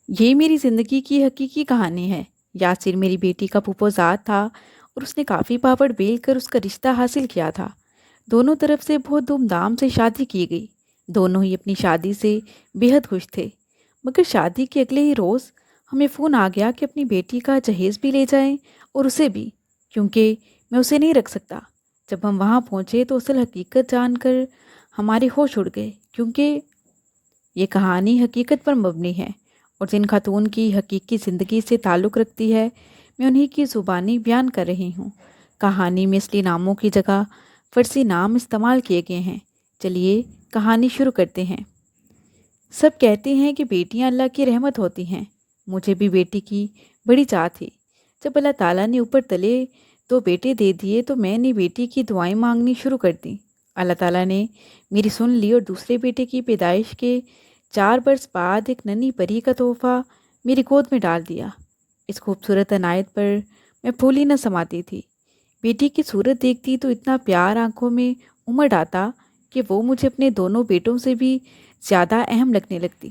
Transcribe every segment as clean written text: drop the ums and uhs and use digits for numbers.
یہ میری زندگی کی حقیقی کہانی ہے۔ یاسر میری بیٹی کا پھپھوزاد تھا اور اس نے کافی پاپڑ بیل کر اس کا رشتہ حاصل کیا تھا۔ دونوں طرف سے بہت دھوم دھام سے شادی کی گئی۔ دونوں ہی اپنی شادی سے بے حد خوش تھے، مگر شادی کے اگلے ہی روز ہمیں فون آ گیا کہ اپنی بیٹی کا جہیز بھی لے جائیں اور اسے بھی، کیونکہ میں اسے نہیں رکھ سکتا۔ جب ہم وہاں پہنچے تو اصل حقیقت جان کر ہمارے ہوش اڑ گئے، کیونکہ یہ کہانی حقیقت پر مبنی ہے اور جن خاتون کی حقیقی زندگی سے تعلق رکھتی ہے میں انہی کی زبانی بیان کر رہی ہوں۔ کہانی میں اصلی ناموں کی جگہ فرسی نام استعمال کیے گئے ہیں۔ چلیے کہانی شروع کرتے ہیں۔ سب کہتے ہیں کہ بیٹیاں اللہ کی رحمت ہوتی ہیں۔ مجھے بھی بیٹی کی بڑی چاہ تھی۔ جب اللہ تعالیٰ نے اوپر تلے 2 بیٹے دے دیے تو میں نے بیٹی کی دعائیں مانگنی شروع کر دیں۔ اللہ تعالیٰ نے میری سن لی اور دوسرے بیٹے کی پیدائش کے 4 برس بعد ایک ننھی پری کا تحفہ میری گود میں ڈال دیا۔ اس خوبصورت عنایت پر میں پھولی نہ سماتی تھی۔ بیٹی کی صورت دیکھتی تو اتنا پیار آنکھوں میں امڑ آتا کہ وہ مجھے اپنے دونوں بیٹوں سے بھی زیادہ اہم لگنے لگتی۔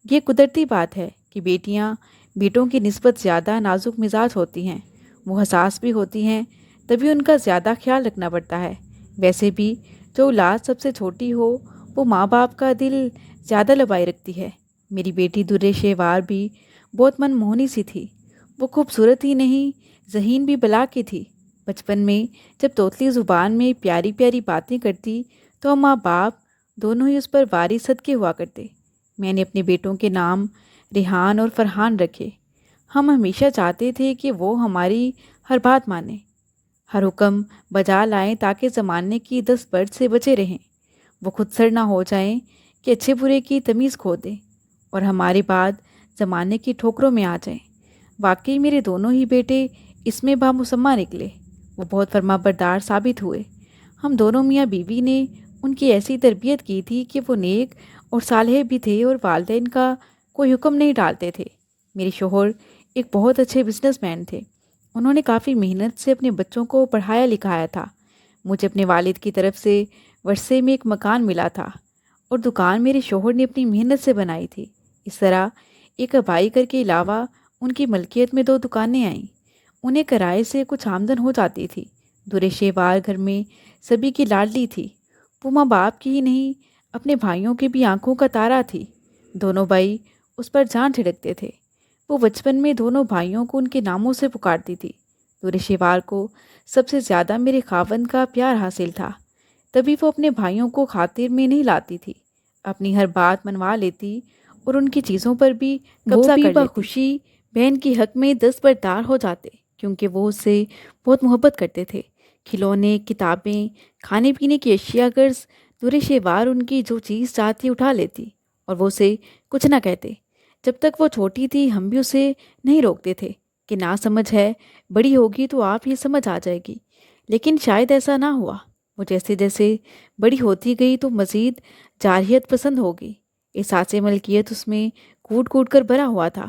یہ قدرتی بات ہے کہ بیٹیاں بیٹوں کی نسبت زیادہ نازک مزاج ہوتی ہیں، وہ حساس بھی ہوتی ہیں، تبھی ان کا زیادہ خیال رکھنا پڑتا ہے۔ ویسے بھی جو اولاد سب سے چھوٹی ہو وہ ماں باپ کا دل زیادہ لبائی رکھتی ہے۔ میری بیٹی درِ شیوار بھی بہت من موہنی سی تھی۔ وہ خوبصورت ہی نہیں، ذہین بھی بلا کی تھی۔ بچپن میں جب توتلی زبان میں پیاری پیاری باتیں کرتی تو ہم ماں باپ دونوں ہی اس پر واری صدقے ہوا کرتے۔ میں نے اپنے بیٹوں کے نام ریحان اور فرحان رکھے۔ ہم ہمیشہ چاہتے تھے کہ وہ ہماری ہر بات مانیں، ہر حکم بجا لائیں تاکہ زمانے کی دست برد سے بچے رہیں، وہ خود سر نہ ہو جائیں کہ اچھے برے کی تمیز کھو دیں اور ہمارے بعد زمانے کی ٹھوکروں میں آ جائیں۔ واقعی میرے دونوں ہی بیٹے اس میں بامسمہ نکلے۔ وہ بہت فرما بردار ثابت ہوئے۔ ہم دونوں میاں بیوی نے ان کی ایسی تربیت کی تھی کہ وہ نیک اور صالح بھی تھے اور والدین کا کوئی حکم نہیں ڈالتے تھے۔ میرے شوہر ایک بہت اچھے بزنس مین تھے۔ انہوں نے کافی محنت سے اپنے بچوں کو پڑھایا لکھایا تھا۔ مجھے اپنے والد کی طرف سے ورثے میں ایک مکان ملا تھا اور دکان میرے شوہر نے اپنی محنت سے بنائی تھی۔ اس طرح ایک آبائی گھر کے علاوہ ان کی ملکیت میں 2 دکانیں آئیں۔ انہیں کرائے سے کچھ آمدن ہو جاتی تھی۔ درِ شیوار گھر میں سبھی کی لاڈلی تھی۔ وہ ماں باپ کی ہی نہیں اپنے بھائیوں کی بھی آنکھوں کا تارا تھی۔ دونوں بھائی اس پر جان چھڑکتے تھے۔ وہ بچپن میں دونوں بھائیوں کو ان کے ناموں سے پکارتی تھی۔ درِ شیوار کو سب سے زیادہ میرے خاوند کا پیار حاصل تھا، تبھی وہ اپنے بھائیوں کو خاطر میں نہیں لاتی تھی، اپنی ہر بات منوا لیتی اور ان کی چیزوں پر بھی قبضہ کر لیتی۔ بخوشی بہن کی حق میں دستبردار ہو جاتے کیونکہ وہ اس سے بہت محبت کرتے تھے۔ کھلونے، کتابیں، کھانے پینے کی اشیاء غرض درِ شیوار ان کی جو چیز چاہتی اٹھا لیتی اور وہ اسے کچھ نہ کہتے۔ جب تک وہ چھوٹی تھی ہم بھی اسے نہیں روکتے تھے کہ نہ سمجھ ہے، بڑی ہوگی تو آپ ہی سمجھ آ جائے گی، لیکن شاید ایسا نہ ہوا۔ وہ جیسے جیسے بڑی ہوتی گئی تو مزید جارحیت پسند ہو گئی۔ احساس ملکیت اس میں کوٹ کوٹ کر بھرا ہوا تھا۔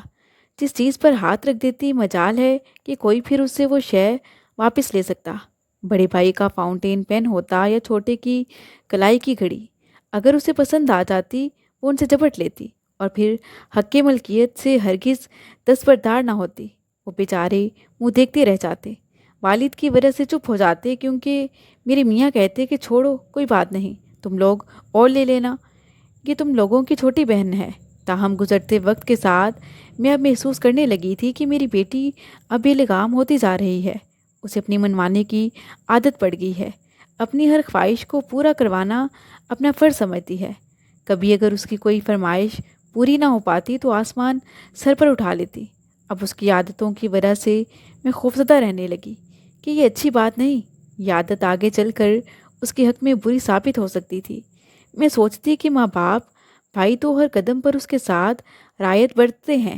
جس چیز پر ہاتھ رکھ دیتی مجال ہے کہ کوئی پھر اس سے وہ شے واپس لے سکتا۔ بڑے بھائی کا فاؤنٹین پین ہوتا یا چھوٹے کی کلائی کی گھڑی، اگر اسے پسند آ جاتی وہ ان سے جھپٹ لیتی اور پھر حق ملکیت سے ہرگز دستبردار نہ ہوتی۔ وہ بیچارے منہ دیکھتے رہ جاتے، والد کی وجہ سے چپ ہو جاتے، کیونکہ میرے میاں کہتے کہ چھوڑو کوئی بات نہیں، تم لوگ اور لے لینا، یہ تم لوگوں کی چھوٹی بہن ہے۔ تاہم گزرتے وقت کے ساتھ میں اب محسوس کرنے لگی تھی کہ میری بیٹی اب بے لگام ہوتی جا رہی ہے۔ اسے اپنی منمانی کی عادت پڑ گئی ہے، اپنی ہر خواہش کو پورا کروانا اپنا فرض سمجھتی ہے۔ کبھی اگر اس کی کوئی فرمائش پوری نہ ہو پاتی تو آسمان سر پر اٹھا لیتی۔ اب اس کی عادتوں کی وجہ سے میں خوفزدہ رہنے لگی کہ یہ اچھی بات نہیں، یہ عادت آگے چل کر اس کے حق میں بری ثابت ہو سکتی تھی۔ میں سوچتی کہ ماں باپ بھائی تو ہر قدم پر اس کے ساتھ رعایت برتتے ہیں،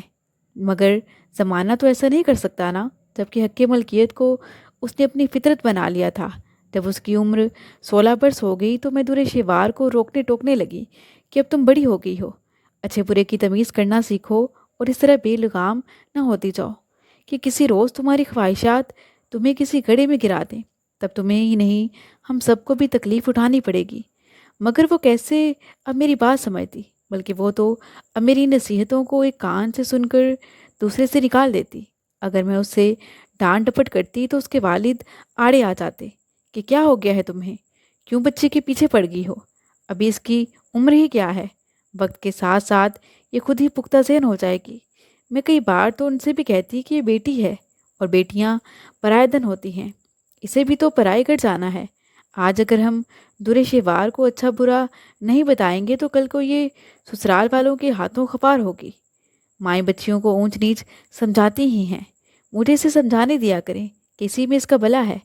مگر زمانہ تو ایسا نہیں کر سکتا نا، جبکہ حق ملکیت کو اس نے اپنی فطرت بنا لیا تھا۔ جب اس کی عمر 16 برس ہو گئی تو میں درِ شیوار کو روکنے ٹوکنے لگی کہ اب تم بڑی ہو گئی ہو، اچھے برے کی تمیز کرنا سیکھو اور اس طرح بے لگام نہ ہوتی جاؤ کہ کسی روز تمہاری خواہشات تمہیں کسی گڑھے میں گرا دیں، تب تمہیں ہی نہیں ہم سب کو بھی تکلیف اٹھانی پڑے گی۔ مگر وہ کیسے اب میری بات سمجھتی، بلکہ وہ تو اب میری نصیحتوں کو ایک کان سے سن کر دوسرے سے نکال دیتی۔ اگر میں اس سے ڈانٹ ڈپٹ کرتی تو اس کے والد آڑے آ جاتے کہ کیا ہو گیا ہے تمہیں، کیوں بچے کے پیچھے پڑ گئی ہو، ابھی اس کی عمر ہی کیا ہے، وقت کے ساتھ ساتھ یہ خود ہی پختہ ذہن ہو جائے گی۔ میں کئی بار تو ان سے بھی کہتی کہ یہ بیٹی ہے اور بیٹیاں پرائے دن ہوتی ہیں، اسے بھی تو پرائے گھر جانا ہے۔ آج اگر ہم دورے شیوار کو اچھا برا نہیں بتائیں گے تو کل کو یہ سسرال والوں کے ہاتھوں خپار ہوگی۔ مائیں بچیوں کو اونچ نیچ سمجھاتی ہی ہیں، مجھے اسے سمجھانے دیا کریں کہ اسی میں اس کا بھلا ہے،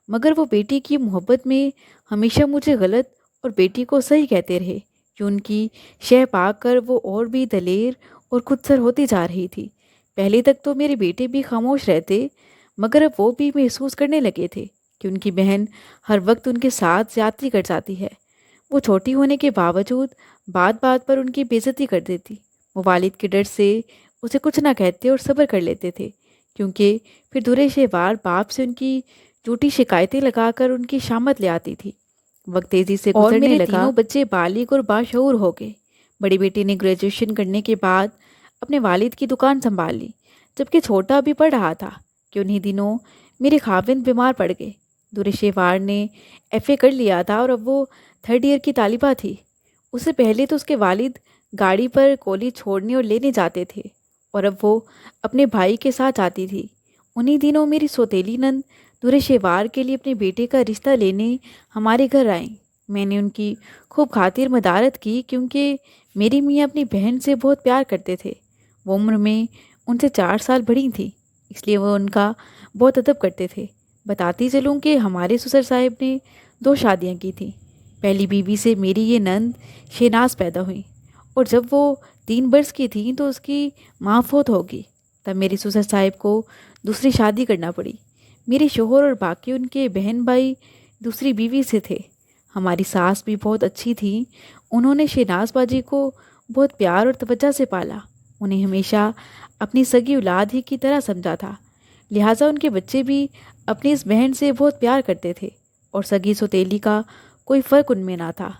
مگر وہ بیٹی کی محبت میں ہمیشہ مجھے غلط اور بیٹی کو صحیح کہتے رہے کہ ان کی شہ پا کر وہ اور بھی دلیر اور خود سر ہوتی جا رہی تھی۔ پہلے تک تو میرے بیٹے بھی خاموش رہتے، مگر اب وہ بھی محسوس کرنے لگے تھے کہ ان کی بہن ہر وقت ان کے ساتھ زیادتی کر جاتی ہے۔ وہ چھوٹی ہونے کے باوجود بات بات پر ان کی بے عزتی کر دیتی۔ وہ والد کے ڈر سے اسے کچھ نہ کہتے اور صبر کر لیتے تھے، کیونکہ پھر دورے شیوار باپ سے ان کی جھوٹی شکایتیں لگا کر ان کی شامت لے آتی تھی۔ وقت تیزی سے گزرنے لگا، تینوں بچے بالغ اور باشعور ہو گئے۔ بڑی بیٹی نے گریجویشن کرنے کے بعد اپنے والد کی دکان سنبھال لی، جبکہ چھوٹا ابھی پڑھ رہا تھا کہ انہی دنوں میرے خاوند بیمار پڑ گئے۔ دورے شیوار نے ایف اے کر لیا تھا اور اب وہ 3rd ایئر کی طالبہ تھی۔ اس سے پہلے تو اس کے والد گاڑی پر کالج چھوڑنے اور لینے جاتے تھے اور اب وہ اپنے بھائی کے ساتھ جاتی تھی۔ انہی دنوں میری سوتیلی نند دورے شیوار کے لیے اپنے بیٹے کا رشتہ لینے ہمارے گھر آئیں۔ میں نے ان کی خوب خاطر مدارت کی، کیونکہ میری میاں اپنی بہن سے بہت پیار کرتے تھے۔ وہ عمر میں ان سے 4 سال بڑی تھیں، اس لیے وہ ان کا بہت ادب کرتے تھے۔ بتاتی چلوں کہ ہمارے سسر صاحب نے 2 شادیاں کی تھیں۔ پہلی بیوی سے میری یہ نند شہناز پیدا ہوئی، اور جب وہ 3 برس کی تھیں تو اس کی ماں فوت ہو گئی۔ تب میرے سسر صاحب کو دوسری شادی کرنا پڑی۔ میرے شوہر اور باقی ان کے بہن بھائی دوسری بیوی سے تھے۔ ہماری ساس بھی بہت اچھی تھیں، انہوں نے شہناز باجی کو بہت پیار اور توجہ سے پالا، انہیں ہمیشہ اپنی سگی اولاد ہی کی طرح سمجھا تھا، لہٰذا ان کے بچے بھی اپنی اس بہن سے بہت پیار کرتے تھے اور سگی سوتیلی کا کوئی فرق ان میں نہ تھا۔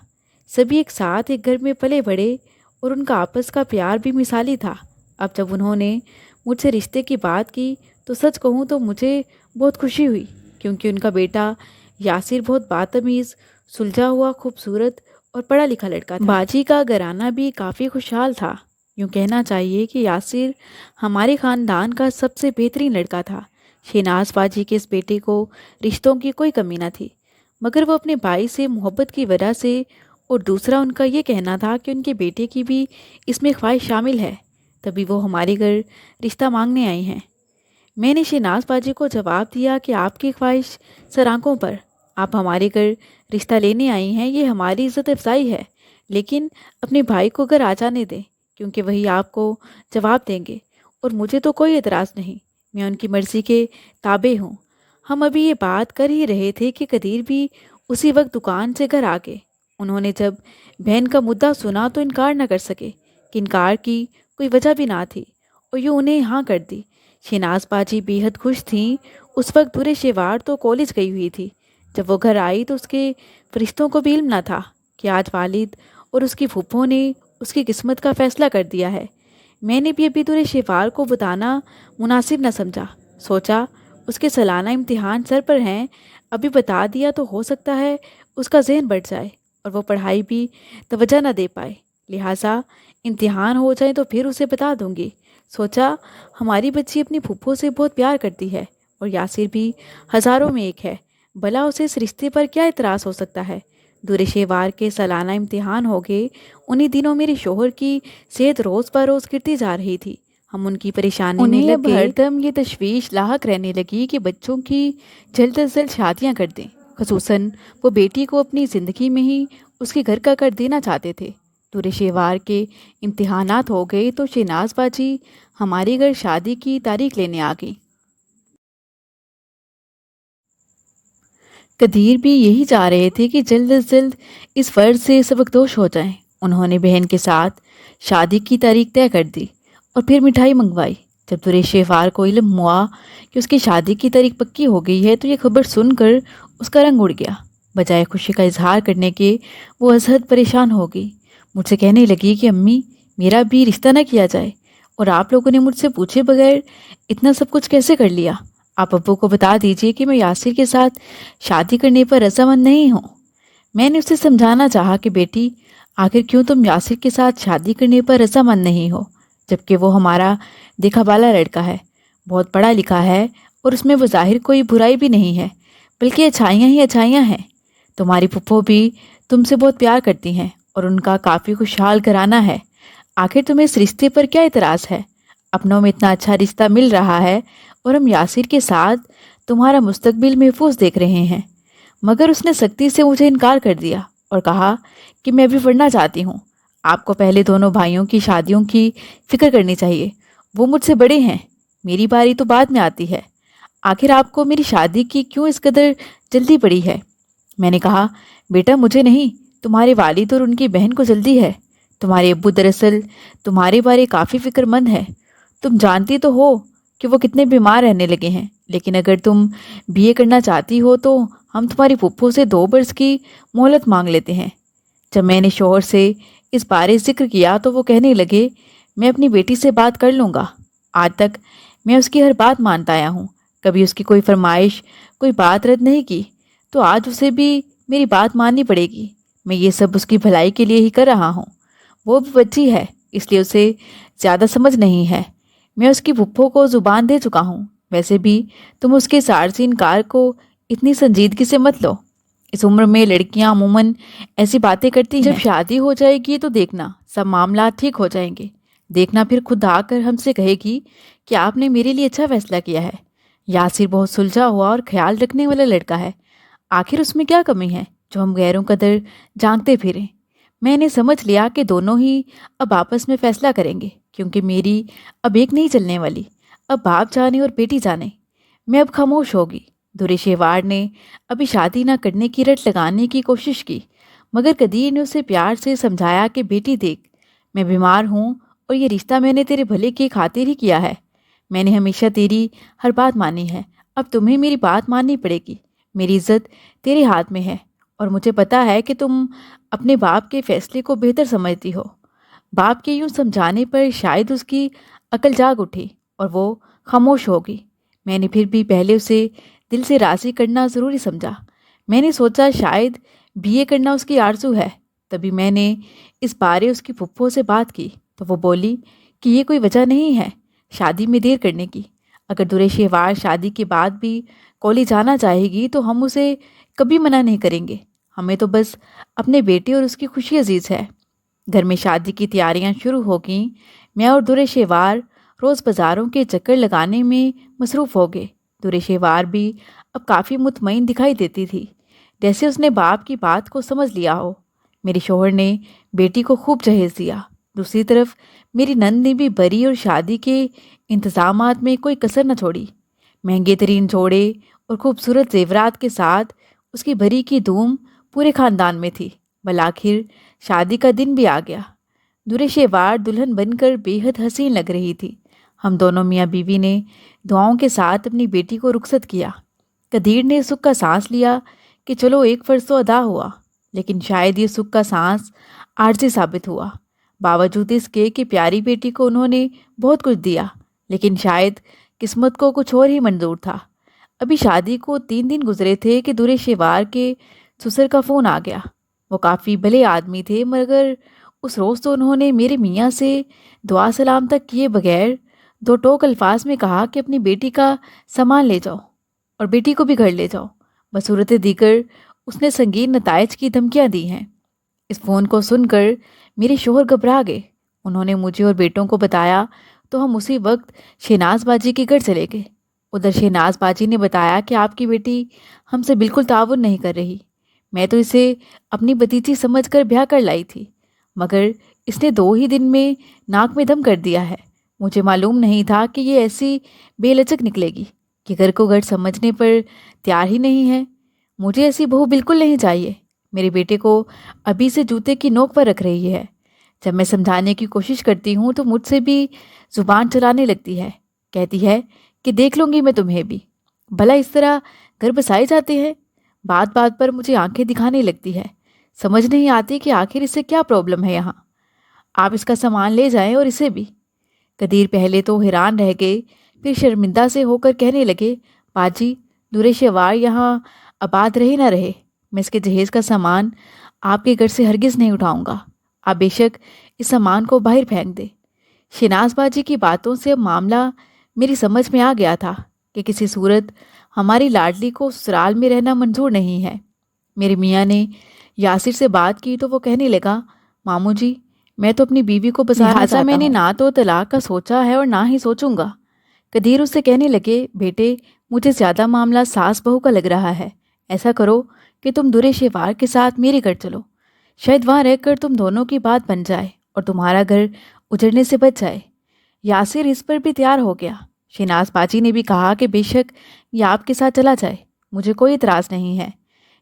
سبھی ایک ساتھ ایک گھر میں پلے بڑھے اور ان کا آپس کا پیار بھی مثالی تھا۔ اب جب انہوں نے مجھ سے رشتے کی بات کی تو سچ کہوں تو مجھے بہت خوشی ہوئی، کیونکہ ان کا بیٹا یاسر بہت باتمیز، سلجھا ہوا، خوبصورت اور پڑھا لکھا لڑکا تھا۔ باجی کا گھرانہ بھی کافی خوشحال تھا، یوں کہنا چاہیے کہ یاسر ہمارے خاندان کا سب سے بہترین لڑکا تھا۔ شہناز باجی کے اس بیٹے کو رشتوں کی کوئی کمی نہ تھی، مگر وہ اپنے بھائی سے محبت کی وجہ سے، اور دوسرا ان کا یہ کہنا تھا کہ ان کے بیٹے کی بھی اس میں خواہش شامل ہے، تبھی وہ ہمارے گھر رشتہ مانگنے آئی ہیں۔ میں نے شہناز باجی کو جواب دیا کہ آپ کی خواہش سر آنکھوں پر، آپ ہمارے گھر رشتہ لینے آئی ہیں، یہ ہماری عزت افزائی ہے، لیکن اپنے بھائی کو گھر آ جانے دیں، کیونکہ وہی آپ کو جواب دیں گے، اور مجھے تو کوئی اعتراض نہیں، میں ان کی مرضی کے تابع ہوں۔ ہم ابھی یہ بات کر ہی رہے تھے کہ قدیر بھی اسی وقت دکان سے گھر آ گئے۔ انہوں نے جب بہن کا مدعا سنا تو انکار نہ کر سکے کہ انکار کی کوئی وجہ بھی نہ تھی، اور یوں انہیں ہاں کر دی۔ شہناز باجی بے حد خوش تھیں۔ اس وقت دورے شیوار تو کالج گئی ہوئی تھی۔ جب وہ گھر آئی تو اس کے فرشتوں کو بھی علم نہ تھا کہ آج والد اور اس کی پھوپھوں نے اس کی قسمت کا فیصلہ کر دیا ہے۔ میں نے بھی ابھی دورے شیوار کو بتانا مناسب نہ سمجھا، سوچا اس کے سالانہ امتحان سر پر ہیں، ابھی بتا دیا تو ہو سکتا ہے اس کا ذہن بڑھ جائے اور وہ پڑھائی بھی توجہ نہ دے پائے، لہٰذا امتحان ہو جائیں تو پھر اسے بتا دوں گی۔ سوچا ہماری بچی اپنی پھوپھوں سے بہت پیار کرتی ہے اور یاسر بھی ہزاروں میں ایک ہے، بھلا اسے اس رشتے پر کیا اعتراض ہو سکتا ہے۔ دورے شیوار کے سالانہ امتحان ہو گئے۔ انہی دنوں میرے شوہر کی صحت روز بروز گرتی جا رہی تھی۔ ہم ان کی پریشانی میں لگ گئے۔ ہر دم یہ تشویش لاحق رہنے لگی کہ بچوں کی جلد از جلد شادیاں کر دیں، خصوصاً وہ بیٹی کو اپنی زندگی میں ہی اس کے گھر کا کر دینا چاہتے تھے۔ دورے شیوار کے امتحانات ہو گئے تو شہناز باجی ہمارے گھر شادی کی تاریخ لینے آ گئی۔ قدیر بھی یہی چاہ رہے تھے کہ جلد از جلد اس فرض سے سبکدوش ہو جائیں۔ انہوں نے بہن کے ساتھ شادی کی تاریخ طے کر دی اور پھر مٹھائی منگوائی۔ جب دورے شیوار کو علم ہوا کہ اس کی شادی کی تاریخ پکی ہو گئی ہے تو یہ خبر سن کر اس کا رنگ اڑ گیا۔ بجائے خوشی کا اظہار کرنے کے وہ از حد پریشان ہو گئی۔ مجھ سے کہنے لگی کہ امی میرا بھی رشتہ نہ کیا جائے، اور آپ لوگوں نے مجھ سے پوچھے بغیر اتنا سب کچھ کیسے کر لیا؟ آپ ابو کو بتا دیجئے کہ میں یاسر کے ساتھ شادی کرنے پر رضامند نہیں ہوں۔ میں نے اسے سمجھانا چاہا کہ بیٹی آخر کیوں تم یاسر کے ساتھ شادی کرنے پر رضامند نہیں ہو، جبکہ وہ ہمارا دیکھا بالا لڑکا ہے، بہت پڑھا لکھا ہے، اور اس میں بظاہر کوئی برائی بھی نہیں ہے، بلکہ اچھائیاں ہی اچھائیاں ہیں۔ تمہاری پھپھو بھی تم سے بہت پیار کرتی ہیں اور ان کا کافی خوشحال گھرانہ ہے۔ آخر تمہیں اس رشتے پر کیا اعتراض ہے؟ اپنوں میں اتنا اچھا رشتہ مل رہا ہے اور ہم یاسر کے ساتھ تمہارا مستقبل محفوظ دیکھ رہے ہیں۔ مگر اس نے سختی سے مجھے انکار کر دیا اور کہا کہ میں بھی پڑھنا چاہتی ہوں، آپ کو پہلے دونوں بھائیوں کی شادیوں کی فکر کرنی چاہیے، وہ مجھ سے بڑے ہیں، میری باری تو بعد میں آتی ہے۔ آخر آپ کو میری شادی کی کیوں اس قدر جلدی پڑی ہے؟ میں نے کہا بیٹا مجھے نہیں، تمہارے والد اور ان کی بہن کو جلدی ہے۔ تمہارے ابو دراصل تمہارے بارے کافی فکر مند ہے، تم جانتی تو ہو کہ وہ کتنے بیمار رہنے لگے ہیں، لیکن اگر تم بی اے کرنا چاہتی ہو تو ہم تمہاری پھپھو سے 2 برس کی مہلت مانگ لیتے ہیں۔ جب میں نے شوہر سے اس بارے ذکر کیا تو وہ کہنے لگے میں اپنی بیٹی سے بات کر لوں گا، آج تک میں اس کی ہر بات مانتا آیا ہوں، کبھی اس کی کوئی فرمائش کوئی بات رد نہیں کی، تو آج اسے بھی میری بات ماننی پڑے گی۔ میں یہ سب اس کی بھلائی کے لیے ہی کر رہا ہوں، وہ بھی بچی ہے اس لیے اسے زیادہ سمجھ نہیں ہے، میں اس کی پھپھو کو زبان دے چکا ہوں۔ ویسے بھی تم اس کے سارسی انکار کو اتنی سنجیدگی سے مت لو، اس عمر میں لڑکیاں عموماً ایسی باتیں کرتی ہیں، جب شادی ہو جائے گی تو دیکھنا سب معاملات ٹھیک ہو جائیں گے، دیکھنا پھر خود آ کر ہم سے کہے گی کہ آپ نے میرے لیے اچھا فیصلہ کیا ہے۔ یاسر بہت سلجھا ہوا اور خیال رکھنے والا لڑکا ہے، آخر اس میں کیا کمی ہے جو ہم غیروں قدر جانتے پھریں؟ میں نے سمجھ لیا کہ دونوں ہی اب آپس میں فیصلہ کریں گے، کیونکہ میری اب ایک نہیں چلنے والی، اب باپ جانے اور بیٹی جانے۔ میں اب خاموش ہوگی۔ دورے شیوار نے ابھی شادی نہ کرنے کی رٹ لگانے کی کوشش کی، مگر قدیر نے اسے پیار سے سمجھایا کہ بیٹی دیکھ، میں بیمار ہوں اور یہ رشتہ میں نے تیرے بھلے کی خاطر ہی کیا ہے، میں نے ہمیشہ تیری ہر بات مانی ہے، اب تمہیں میری بات ماننی پڑے گی، میری عزت تیرے ہاتھ میں ہے، اور مجھے پتا ہے کہ تم اپنے باپ کے فیصلے کو بہتر سمجھتی ہو۔ باپ کے یوں سمجھانے پر شاید اس کی عقل جاگ اٹھی اور وہ خاموش ہو گئی۔ میں نے پھر بھی پہلے اسے دل سے راضی کرنا ضروری سمجھا۔ میں نے سوچا شاید بی اے کرنا اس کی آرزو ہے، تبھی میں نے اس بارے اس کی پھپھو سے بات کی تو وہ بولی کہ یہ کوئی وجہ نہیں ہے شادی میں دیر کرنے کی، اگر دورے شہوار شادی کے بعد بھی کالج جانا چاہے گی تو ہم اسے کبھی منع نہیں کریں گے، ہمیں تو بس اپنے بیٹے اور اس کی خوشی عزیز ہے۔ گھر میں شادی کی تیاریاں شروع ہو گئیں، میں اور دورے شہوار روز بازاروں کے چکر لگانے میں مصروف ہو گئے۔ دورے شہوار بھی اب کافی مطمئن دکھائی دیتی تھی، جیسے اس نے باپ کی بات کو سمجھ لیا ہو۔ میرے شوہر نے بیٹی کو خوب جہیز دیا، دوسری طرف میری نند نے بھی بری اور شادی کے انتظامات میں کوئی کسر نہ چھوڑی۔ مہنگے ترین جوڑے اور خوبصورت زیورات کے ساتھ اس کی بری کی دھوم پورے خاندان میں تھی۔ بالآخر شادی کا دن بھی آ گیا۔ دورے شہوار دلہن بن کر بے حد حسین لگ رہی تھی۔ ہم دونوں میاں بیوی نے دعاؤں کے ساتھ اپنی بیٹی کو رخصت کیا۔ قدیر نے سکھ کا سانس لیا کہ چلو ایک فرض تو ادا ہوا، لیکن شاید یہ سکھ کا سانس عارضی ثابت ہوا، باوجود اس کے کہ پیاری بیٹی کو انہوں نے بہت کچھ دیا، لیکن شاید قسمت کو کچھ اور ہی منظور تھا۔ ابھی شادی کو 3 دن گزرے تھے کہ دورے شہوار کے سسر کا فون آ گیا۔ وہ کافی بھلے آدمی تھے، مگر اس روز تو انہوں نے میرے میاں سے دعا سلام تک کیے بغیر 2 ٹوک الفاظ میں کہا کہ اپنی بیٹی کا سامان لے جاؤ اور بیٹی کو بھی گھر لے جاؤ۔ بصورت دیگر اس نے سنگین نتائج کی دھمکیاں دی ہیں۔ اس فون کو سن کر میرے شوہر گھبرا گئے۔ انہوں نے مجھے اور بیٹوں کو بتایا تو ہم اسی وقت شہناز باجی کے گھر چلے گئے۔ ادھر شہناز باجی نے بتایا کہ آپ کی بیٹی ہم سے بالکل تعاون نہیں کر رہی، میں تو اسے اپنی بھتیجی سمجھ کر بیاہ کر لائی تھی، مگر اس نے 2 ہی دن میں ناک میں دم کر دیا ہے۔ مجھے معلوم نہیں تھا کہ یہ ایسی بے لچک نکلے گی کہ گھر کو گھر سمجھنے پر تیار ہی نہیں ہے۔ مجھے ایسی بہو بالکل نہیں چاہیے۔ میرے بیٹے کو ابھی سے جوتے کی نوک پر رکھ رہی ہے۔ جب میں سمجھانے کی کوشش کرتی ہوں تو مجھ سے بھی زبان چلانے لگتی ہے، کہتی ہے کہ دیکھ لوں گی میں تمہیں بھی، بھلا اس طرح گھر بسائے جاتے ہیں؟ بات بات پر مجھے آنکھیں دکھانے لگتی ہے، سمجھ نہیں آتی کہ آخر اسے کیا پرابلم ہے یہاں۔ آپ اس کا سامان لے جائیں اور اسے بھی۔ قدیر پہلے تو حیران رہ گئے، پھر شرمندہ سے ہو کر کہنے لگے، باجی دورے شیوار یہاں آباد رہے نہ رہے، میں اس کے جہیز کا سامان آپ کے گھر سے ہرگز نہیں اٹھاؤں گا۔ آپ بے شک اس سامان کو باہر پھینک دیں۔ شناز باجی کی باتوں سے اب معاملہ میری سمجھ میں آ گیا تھا کہ کسی صورت ہماری لاڈلی کو سسرال میں رہنا منظور نہیں ہے۔ میرے میاں نے یاسر سے بات کی تو وہ کہنے لگا، ماموں جی میں تو اپنی بیوی کو بسانا چاہتا ہوں، میں نے نہ تو طلاق کا سوچا ہے اور نہ ہی سوچوں گا۔ قدیر اس سے کہنے لگے، بیٹے مجھے زیادہ معاملہ ساس بہو کا لگ رہا ہے، ایسا کرو کہ تم دورے شیوار کے ساتھ میرے گھر چلو، شاید وہاں رہ کر تم دونوں کی بات بن جائے اور تمہارا گھر اجڑنے سے بچ جائے۔ یاسر اس پر بھی تیار ہو گیا۔ شناز باجی نے بھی کہا کہ بے شک یہ آپ کے ساتھ چلا جائے، مجھے کوئی اعتراض نہیں ہے۔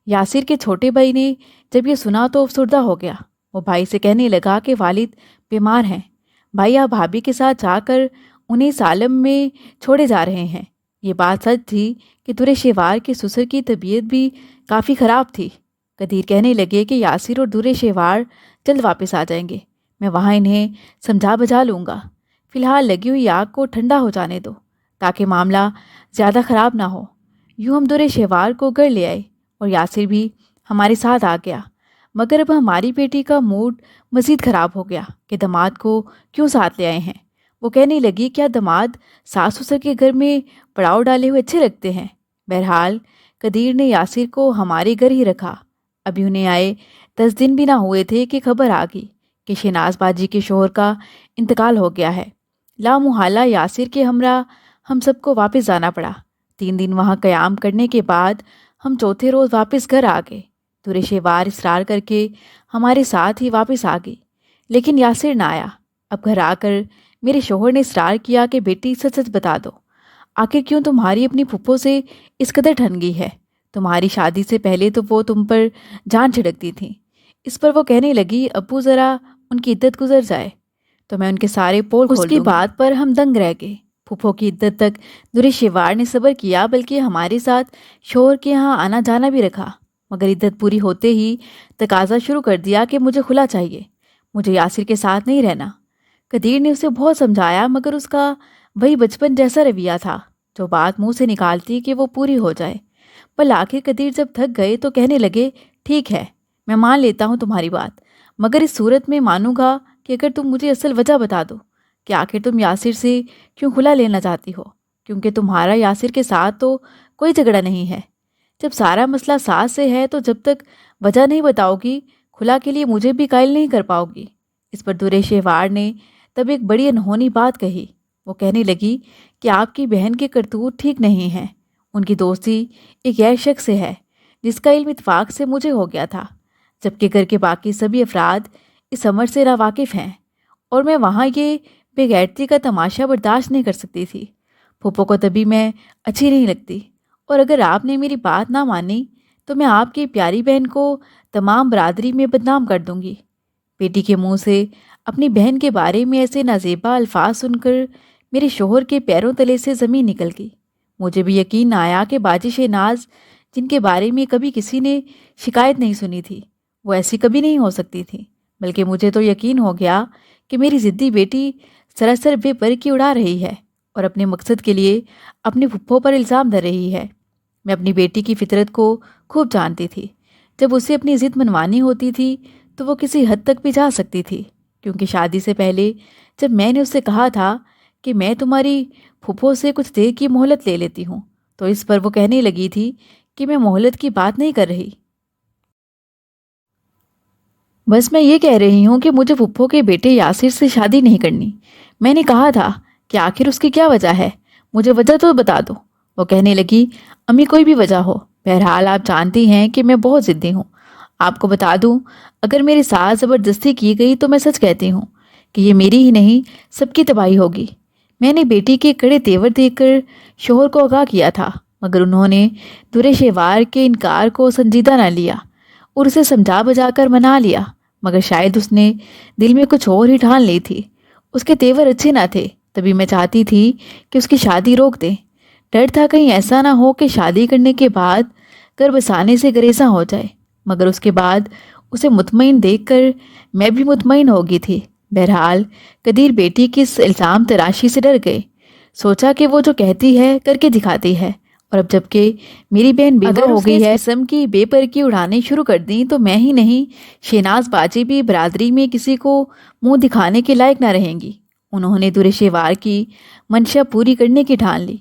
یاسر کے چھوٹے بھائی نے جب یہ سنا تو افسردہ ہو گیا۔ وہ بھائی سے کہنے لگا کہ والد بیمار ہیں، بھائی آپ بھابھی کے ساتھ جا کر انہیں اس عالم میں چھوڑے جا رہے ہیں۔ یہ بات سچ تھی کہ دورے شیوار کے سسر کی طبیعت بھی کافی خراب تھی۔ قدیر کہنے لگے کہ یاسر اور دورے شیوار جلد واپس آ جائیں گے، میں وہاں انہیں سمجھا بجھا لوں گا۔ فی الحال لگی ہوئی آگ کو ٹھنڈا ہو جانے دو تاکہ معاملہ زیادہ خراب نہ ہو۔ یوں ہم دورے شیوار کو گھر لے آئے اور یاسر بھی ہمارے ساتھ آ گیا، مگر اب ہماری بیٹی کا موڈ مزید خراب ہو گیا کہ داماد کو کیوں ساتھ لے آئے ہیں۔ وہ کہنے لگی، کیا داماد ساس سسر کے گھر میں پڑاؤ ڈالے ہوئے اچھے لگتے ہیں؟ بہرحال قدیر نے یاسر کو ہمارے گھر ہی رکھا۔ ابھی انہیں آئے 10 دن بھی نہ ہوئے تھے کہ خبر آ گئی کہ شناز باجی کے شوہر کا انتقال ہو گیا ہے۔ لا محالہ یاسر کے ہمراہ ہم سب کو واپس جانا پڑا۔ 3 دن وہاں قیام کرنے کے بعد ہم چوتھے روز واپس گھر آ گئے۔ دورے شیوار اصرار کر کے ہمارے ساتھ ہی واپس آ گئی، لیکن یاسر نہ آیا۔ اب گھر آ کر میرے شوہر نے اصرار کیا کہ بیٹی سچ سچ بتا دو، آخر کیوں تمہاری اپنی پھپھو سے اس قدر ٹھن گئی ہے؟ تمہاری شادی سے پہلے تو وہ تم پر جان چھڑکتی تھیں۔ اس پر وہ کہنے لگی، ابو ذرا ان کی عدت گزر جائے تو میں ان کے سارے پول کھول دوں گی۔ اس کی بات پر ہم دنگ رہ گئے۔ پھپھو کی عدت تک دورے شیوار نے صبر کیا، بلکہ ہمارے ساتھ شوہر کے یہاں آنا جانا بھی رکھا، مگر عدت پوری ہوتے ہی تقاضا شروع کر دیا کہ مجھے خلا چاہیے، مجھے یاسر کے ساتھ نہیں رہنا۔ قدیر نے اسے بہت سمجھایا، مگر اس کا وہی بچپن جیسا رویہ تھا، جو بات منہ سے نکالتی کہ وہ پوری ہو جائے۔ پر آخر قدیر جب تھک گئے تو کہنے لگے، ٹھیک ہے میں مان لیتا ہوں تمہاری بات، مگر اس صورت میں مانوں گا کہ اگر تم مجھے اصل وجہ بتا دو کہ آخر تم یاسر سے کیوں خلا لینا چاہتی ہو، کیونکہ تمہارا یاسر کے ساتھ تو کوئی جھگڑا نہیں ہے۔ جب سارا مسئلہ ساس سے ہے تو جب تک وجہ نہیں بتاؤ گی خلا کے لیے مجھے بھی قائل نہیں کر پاؤ گی۔ اس پر دورے شیوار نے تب ایک بڑی انہونی بات کہی۔ وہ کہنے لگی کہ آپ کی بہن کے کرتوت ٹھیک نہیں ہیں، ان کی دوستی ایک غیر شخص سے ہے جس کا علم اتفاق سے مجھے ہو گیا تھا، جبکہ گھر کے باقی سبھی افراد اس امر سے ناواقف ہیں، اور میں وہاں یہ بے غیرتی کا تماشا برداشت نہیں کر سکتی تھی۔ پھوپھو کو تبھی میں اچھی نہیں لگتی، اور اگر آپ نے میری بات نہ مانی تو میں آپ کی پیاری بہن کو تمام برادری میں بدنام کر دوں گی۔ بیٹی کے منہ سے اپنی بہن کے بارے میں ایسے نازیبا الفاظ سن کر میرے شوہر کے پیروں تلے سے زمین نکل گئی۔ مجھے بھی یقین نہ آیا کہ باجی شہناز، جن کے بارے میں کبھی کسی نے شکایت نہیں سنی تھی، وہ ایسی کبھی نہیں ہو سکتی تھی، بلکہ مجھے تو یقین ہو گیا کہ میری ضدی بیٹی سراسر بے پر کی اڑا رہی ہے اور اپنے مقصد کے لیے اپنی پھپھو پر الزام دھر رہی ہے۔ میں اپنی بیٹی کی فطرت کو خوب جانتی تھی۔ جب اسے اپنی ضد منوانی ہوتی تھی تو وہ کسی حد تک بھی جا سکتی تھی، کیونکہ شادی سے پہلے جب میں نے اسے کہا تھا کہ میں تمہاری پھپھو سے کچھ دیر کی مہلت لے لیتی ہوں، تو اس پر وہ کہنے لگی تھی کہ میں مہلت کی بات نہیں کر رہی، بس میں یہ کہہ رہی ہوں کہ مجھے پھپھو کے بیٹے یاسر سے شادی نہیں کرنی۔ میں نے کہا تھا کہ آخر اس کی کیا وجہ ہے، مجھے وجہ تو بتا دو۔ وہ کہنے لگی، امی کوئی بھی وجہ ہو، بہرحال آپ جانتی ہیں کہ میں بہت ضدی ہوں۔ آپ کو بتا دوں، اگر میرے ساتھ زبردستی کی گئی تو میں سچ کہتی ہوں کہ یہ میری ہی نہیں سب کی تباہی ہوگی۔ میں نے بیٹی کے کڑے تیور دیکھ کر شوہر کو آگاہ کیا تھا، مگر انہوں نے دورے شیوار کے انکار کو سنجیدہ نہ لیا اور اسے سمجھا بجا کر منا لیا، مگر شاید اس نے دل میں کچھ اور ہی ٹھان لی تھی۔ اس کے تیور اچھے نہ تھے، تبھی میں چاہتی تھی کہ اس کی شادی روک دیں۔ ڈر تھا کہیں ایسا نہ ہو کہ شادی کرنے کے بعد گھر بسانے سے گریزاں ہو جائے، مگر اس کے بعد اسے مطمئن دیکھ کر میں بھی مطمئن ہو گئی تھی۔ بہرحال قدیر بیٹی کی اس الزام تراشی سے ڈر گئے۔ سوچا کہ وہ جو کہتی ہے کر کے دکھاتی ہے، اور اب جب کہ میری بہن بیوہ ہو گئی ہے، اس قسم کی بے پرکی اڑانے شروع کر دیں تو میں ہی نہیں، شہناز باجی بھی برادری میں کسی کو منہ دکھانے کے لائق نہ رہیں گی۔ انہوں نے در شیوار کی منشا پوری کرنے کی ٹھان لی۔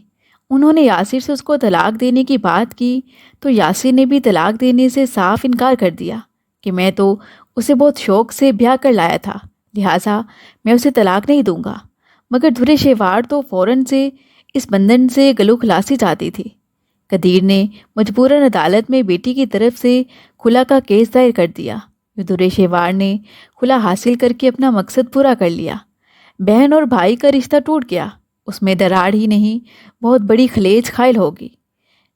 انہوں نے یاسر سے اس کو طلاق دینے کی بات کی تو یاسر نے بھی طلاق دینے سے صاف انکار کر دیا کہ میں تو اسے بہت شوق سے بیاہ کر لایا تھا، لہٰذا میں اسے طلاق نہیں دوں گا۔ مگر در شیوار تو فوراً سے اس بندھن سے گلو خلاصی چاہتی تھی۔ قدیر نے مجبوراً عدالت میں بیٹی کی طرف سے خلا کا کیس دائر کر دیا۔ در شیوار نے خلا حاصل کر کے اپنا مقصد پورا کر لیا۔ بہن اور بھائی کا رشتہ ٹوٹ گیا، اس میں دراڑ ہی نہیں بہت بڑی خلیج قائل ہوگی۔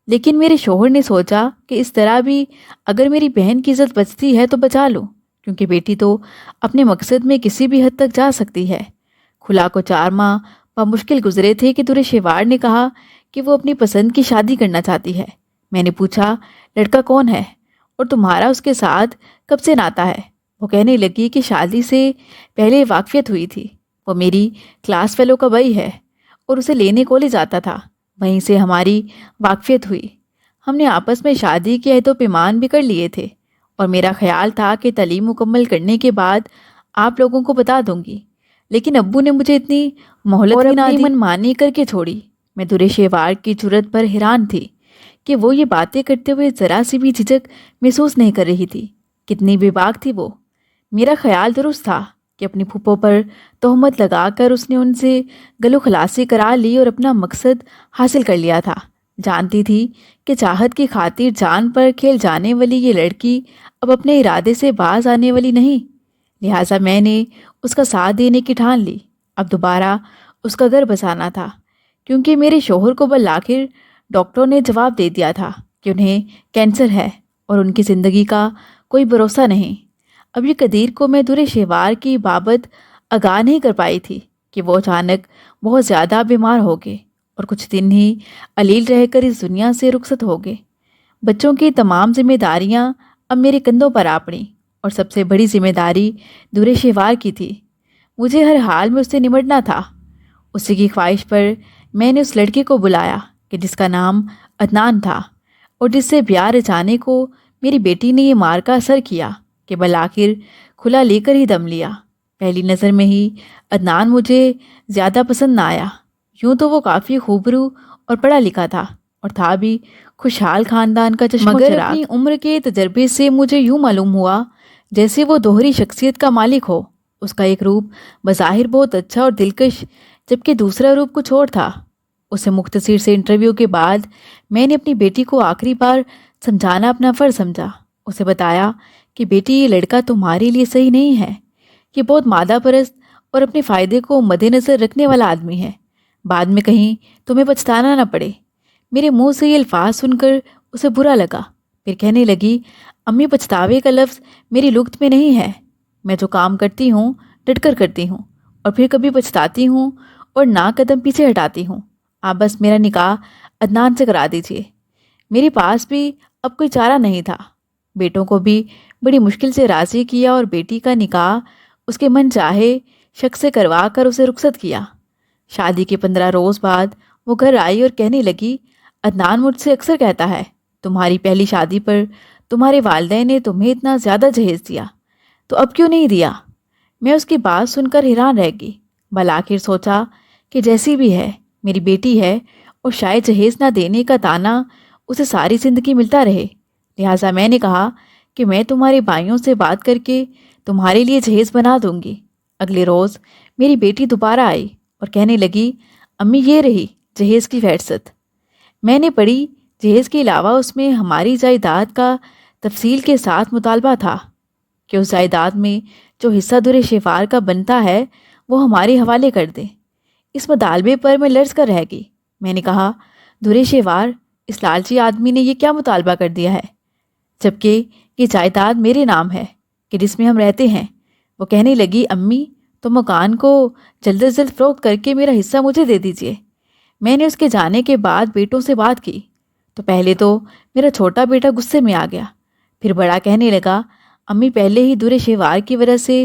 لیکن میرے شوہر نے سوچا کہ اس طرح بھی اگر میری بہن کی عزت بچتی ہے تو بچا لوں، کیونکہ بیٹی تو اپنے مقصد میں کسی بھی حد تک جا سکتی ہے۔ خلا کو 4 ماہ بمشکل گزرے تھے کہ در شیوار نے کہا کہ وہ اپنی پسند کی شادی کرنا چاہتی ہے۔ میں نے پوچھا لڑکا کون ہے اور تمہارا اس کے ساتھ کب سے ناتا ہے؟ وہ کہنے لگی کہ شادی سے پہلے واقفیت ہوئی تھی، وہ میری کلاس فیلو کا بھائی ہے اور اسے لینے کالج آتا تھا، وہیں سے ہماری واقفیت ہوئی۔ ہم نے آپس میں شادی کے عہد و پیمان بھی کر لیے تھے اور میرا خیال تھا کہ تعلیم مکمل کرنے کے بعد آپ لوگوں کو بتا دوں گی، لیکن ابو نے مجھے اتنی مہلت بھی نہ دی، من مانی کر کے چھوڑی۔ میں در شیوار کی جرأت پر حیران تھی کہ وہ یہ باتیں کرتے ہوئے ذرا سی بھی جھجک محسوس نہیں کر رہی تھی۔ کتنی بے باک تھی وہ۔ میرا خیال درست تھا کہ اپنی پھوپھوں پر تہمت لگا کر اس نے ان سے گلو خلاصی کرا لی اور اپنا مقصد حاصل کر لیا تھا۔ جانتی تھی کہ چاہت کی خاطر جان پر کھیل جانے والی یہ لڑکی اب اپنے ارادے سے باز آنے والی نہیں، لہٰذا میں نے اس کا ساتھ دینے کی ٹھان لی۔ اب دوبارہ اس کا گھر بسانا تھا، کیونکہ میرے شوہر کو بالآخر ڈاکٹروں نے جواب دے دیا تھا کہ انہیں کینسر ہے اور ان کی زندگی کا کوئی بھروسہ نہیں۔ اب یہ قدیر کو میں در شیوار کی بابت آگاہ نہیں کر پائی تھی کہ وہ اچانک بہت زیادہ بیمار ہو گئے اور کچھ دن ہی علیل رہ کر اس دنیا سے رخصت ہو گئے۔ بچوں کی تمام ذمہ داریاں اب میرے کندھوں پر آ پڑیں اور سب سے بڑی ذمہ داری در شیوار کی تھی۔ مجھے ہر حال میں اس سے نمٹنا تھا۔ اسی کی خواہش پر میں نے اس لڑکے کو بلایا کہ جس کا نام عدنان تھا اور جس سے بیاہ رچانے کو میری بیٹی نے یہ مار کا اثر کیا کہ بالآخر کھلا لے کر ہی دم لیا۔ پہلی نظر میں ہی عدنان مجھے زیادہ پسند نہ آیا۔ یوں تو وہ کافی خوبرو اور پڑھا لکھا تھا اور تھا بھی خوشحال خاندان کا چشمہ چراغ، مگر اپنی عمر کے تجربے سے مجھے یوں معلوم ہوا جیسے وہ دوہری شخصیت کا مالک ہو۔ اس کا ایک روپ بظاہر بہت اچھا اور دلکش، جبکہ دوسرا روپ کچھ اور تھا۔ اسے مختصر سے انٹرویو کے بعد میں نے اپنی بیٹی کو آخری بار سمجھانا اپنا فرض سمجھا۔ اسے بتایا کہ بیٹی یہ لڑکا تمہارے لیے صحیح نہیں ہے، یہ بہت مادہ پرست اور اپنے فائدے کو مد نظر رکھنے والا آدمی ہے، بعد میں کہیں تمہیں پچھتانا نہ پڑے۔ میرے منہ سے یہ الفاظ سن کر اسے برا لگا، پھر کہنے لگی امی پچھتاوے کا لفظ میری لغت میں نہیں ہے، میں جو کام کرتی ہوں ڈٹ کر کرتی ہوں اور پھر کبھی پچھتاتی ہوں اور نہ قدم پیچھے ہٹاتی ہوں۔ آپ بس میرا نکاح عدنان سے کرا دیجیے۔ میرے پاس بھی اب کوئی چارہ نہیں تھا۔ بیٹوں کو بھی بڑی مشکل سے راضی کیا اور بیٹی کا نکاح اس کے من چاہے شخص سے کروا کر اسے رخصت کیا۔ شادی کے 15 روز بعد وہ گھر آئی اور کہنے لگی عدنان مجھ سے اکثر کہتا ہے تمہاری پہلی شادی پر تمہارے والدین نے تمہیں اتنا زیادہ جہیز دیا تو اب کیوں نہیں دیا؟ میں اس کی بات سن کر حیران رہ گئی۔ بالآخر سوچا کہ جیسی بھی ہے میری بیٹی ہے اور شاید جہیز نہ دینے کا طعنہ اسے ساری زندگی ملتا رہے، لہٰذا میں نے کہا کہ میں تمہارے بھائیوں سے بات کر کے تمہارے لیے جہیز بنا دوں گی۔ اگلے روز میری بیٹی دوبارہ آئی اور کہنے لگی امی یہ رہی جہیز کی فہرست۔ میں نے پڑھی، جہیز کے علاوہ اس میں ہماری جائیداد کا تفصیل کے ساتھ مطالبہ تھا کہ اس جائیداد میں جو حصہ در شیوار کا بنتا ہے وہ ہمارے حوالے کر دیں۔ اس مطالبے پر میں لرز کر رہ گئی۔ میں نے کہا در شیوار اس لالچی آدمی نے یہ کیا مطالبہ کر دیا ہے، جبکہ یہ جائیداد میرے نام ہے کہ جس میں ہم رہتے ہیں۔ وہ کہنے لگی امی تو مکان کو جلد از جلد فروخت کر کے میرا حصہ مجھے دے دیجیے۔ میں نے اس کے جانے کے بعد بیٹوں سے بات کی تو پہلے تو میرا چھوٹا بیٹا غصے میں آ گیا، پھر بڑا کہنے لگا امی پہلے ہی در شیوار کی وجہ سے